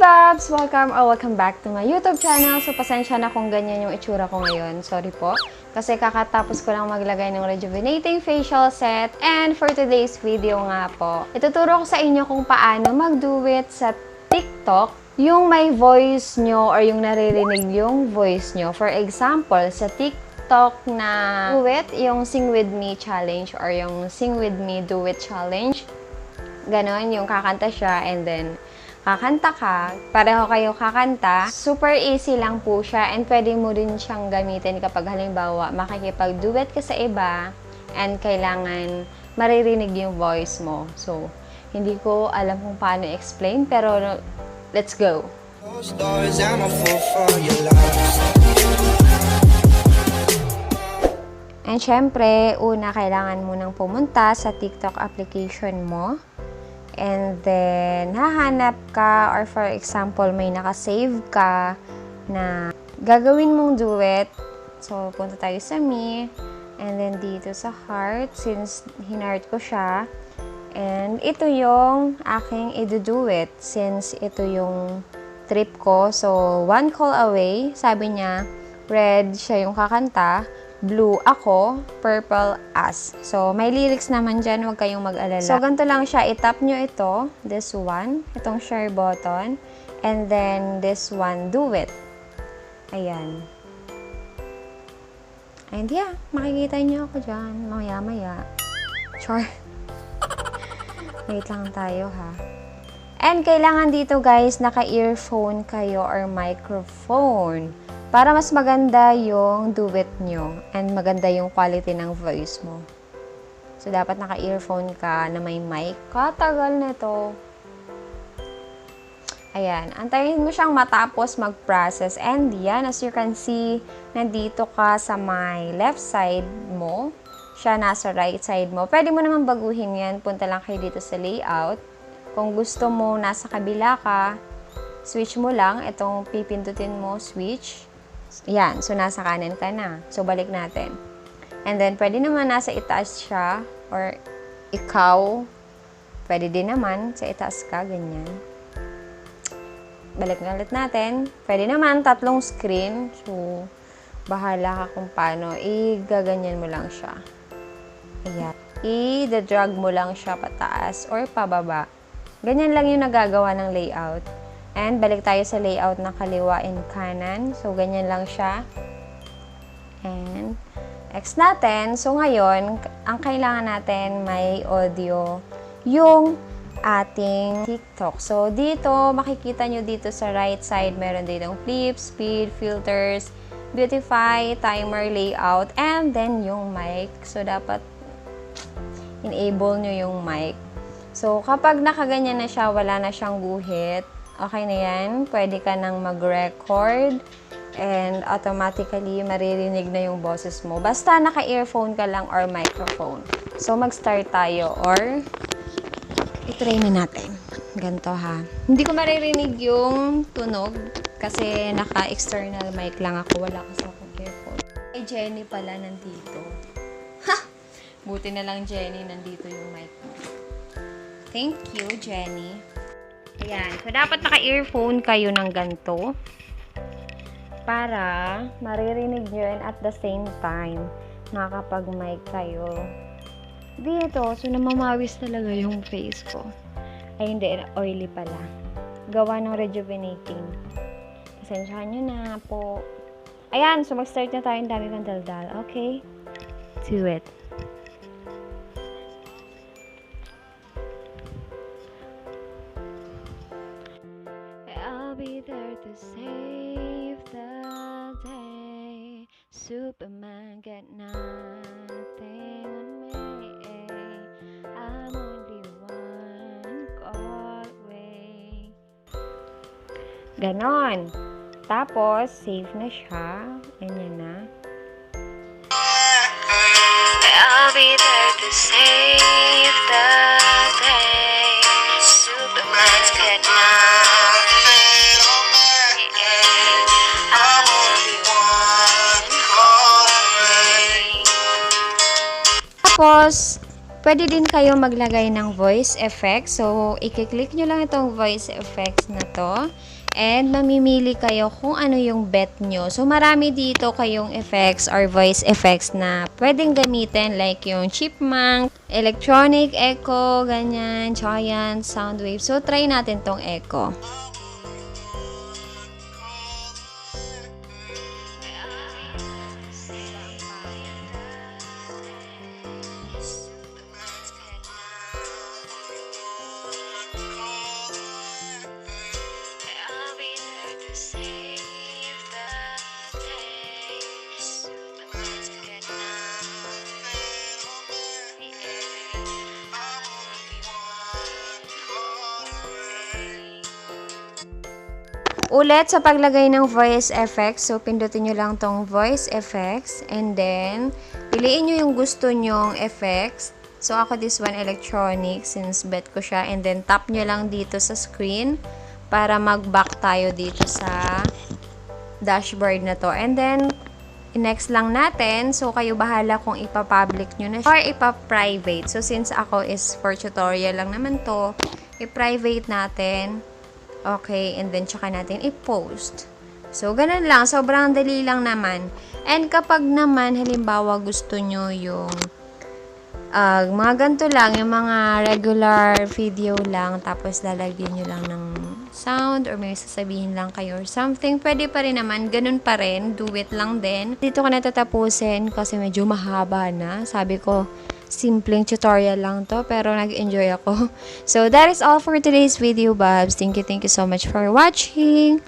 Babs! Welcome back to my YouTube channel. So, pasensya na kung ganyan yung itsura ko ngayon. Sorry po. Kasi kakatapos ko lang maglagay ng rejuvenating facial set. And for today's video nga po, ituturo ko sa inyo kung paano mag-do-it sa TikTok yung may voice nyo or yung naririnig yung voice nyo. For example, sa TikTok na do-it, yung Sing With Me challenge or yung Sing With Me Do-It challenge. Ganon, yung kakanta siya and then kakanta ka, pareho kayo kakanta, super easy lang po siya and pwede mo rin siyang gamitin kapag halimbawa makikipag-duet ka sa iba and kailangan maririnig yung voice mo. So, hindi ko alam kung paano i-explain pero let's go! And syempre, una kailangan mo nang pumunta sa TikTok application mo. And then, hahanap ka or for example, may nakasave ka na gagawin mong duet. So, punta tayo sa me. And then, dito sa heart, since hinart ko siya. And ito yung aking i-do-duet since ito yung trip ko. So, one call away, sabi niya, red siya yung kakanta. Blue ako, purple us. So, may lyrics naman dyan, huwag kayong mag-alala. So, ganito lang siya. I-tap nyo ito, this one, itong share button, and then this one, do it. Ayan. And yeah, makikita nyo ako dyan, mamaya-maya. Char. Wait lang tayo, ha. And kailangan dito, guys, naka-earphone kayo or microphone. Para mas maganda yung duet nyo and maganda yung quality ng voice mo. So, dapat naka-earphone ka na may mic. Katagal na to. Ayan. Antayin mo siyang matapos mag-process. And yan, as you can see, nandito ka sa my left side mo. Siya nasa right side mo. Pwede mo naman baguhin yan. Punta lang kayo dito sa layout. Kung gusto mo nasa kabila ka, switch mo lang. Itong pipindutin mo, switch. Yan. So, nasa kanan ka na. So, balik natin. And then, pwede naman nasa itaas siya or ikaw. Pwede din naman sa itaas ka, ganyan. Balik na ulit natin. Pwede naman tatlong screen. So, bahala ka kung paano. I-gaganyan mo lang siya. Ayan. I-drag mo lang siya pataas or pababa. Ganyan lang yung nagagawa ng layout. And balik tayo sa layout na kaliwa and kanan. So, ganyan lang siya. And, X natin. So, ngayon, ang kailangan natin may audio yung ating TikTok. So, dito, makikita nyo dito sa right side, meron ditong flip, speed, filters, beautify, timer, layout, and then yung mic. So, dapat enable nyo yung mic. So, kapag nakaganyan na siya, wala na siyang guhit, okay na yan. Pwede ka nang mag-record and automatically maririnig na yung boses mo. Basta naka-earphone ka lang or microphone. So, mag-start tayo or i-try na natin. Ganito ha. Hindi ko maririnig yung tunog kasi naka-external mic lang ako. Wala kasi akong earphone. Ay, Jenny pala nandito. Ha! Buti na lang, Jenny, nandito yung mic mo. Thank you, Jenny. Ayan. So, dapat naka-earphone kayo ng ganito para maririnig nyo and at the same time nakakapag-mic kayo dito. So, namamawis talaga yung face ko. Ay, hindi. Oily pala. Gawa ng rejuvenating. Pasensyahan nyo na po. Ayan. So, mag-start na tayo. Ang dami kong daldal. Okay? Do it. Be there to save the day. Superman get nothing on me. I'm only one call away. Ganon. Tapos, save na siya. Ganyan na. I'll be there to save the day. Superman get nothing. Tapos, pwede din kayo maglagay ng voice effects. So, i-click nyo lang itong voice effects na to. And, mamimili kayo kung ano yung bet nyo. So, marami dito kayong effects or voice effects na pwedeng gamitin. Like yung chipmunk, electronic, echo, ganyan, giant, sound wave. So, try natin tong echo. Ulit sa paglagay ng voice effects, so pindutin nyo lang tong voice effects and then piliin nyo yung gusto nyong effects. So ako this one electronic since bet ko siya and then tap nyo lang dito sa screen para mag-back tayo dito sa dashboard na to. And then next lang natin, so kayo bahala kung ipa-public nyo na or ipa-private. So since ako is for tutorial lang naman to, i-private natin. Okay, and then tsaka natin i-post. So, ganun lang. Sobrang dali lang naman. And kapag naman, halimbawa, gusto nyo yung mga ganito lang, yung mga regular video lang, tapos lalagyan nyo lang ng sound or may sasabihin lang kayo or something, pwede pa rin naman. Ganun pa rin. Do it lang din. Dito ko na tatapusin kasi medyo mahaba na. Sabi ko, simpleng tutorial lang to, pero nag-enjoy ako. So, that is all for today's video, Babs. Thank you so much for watching.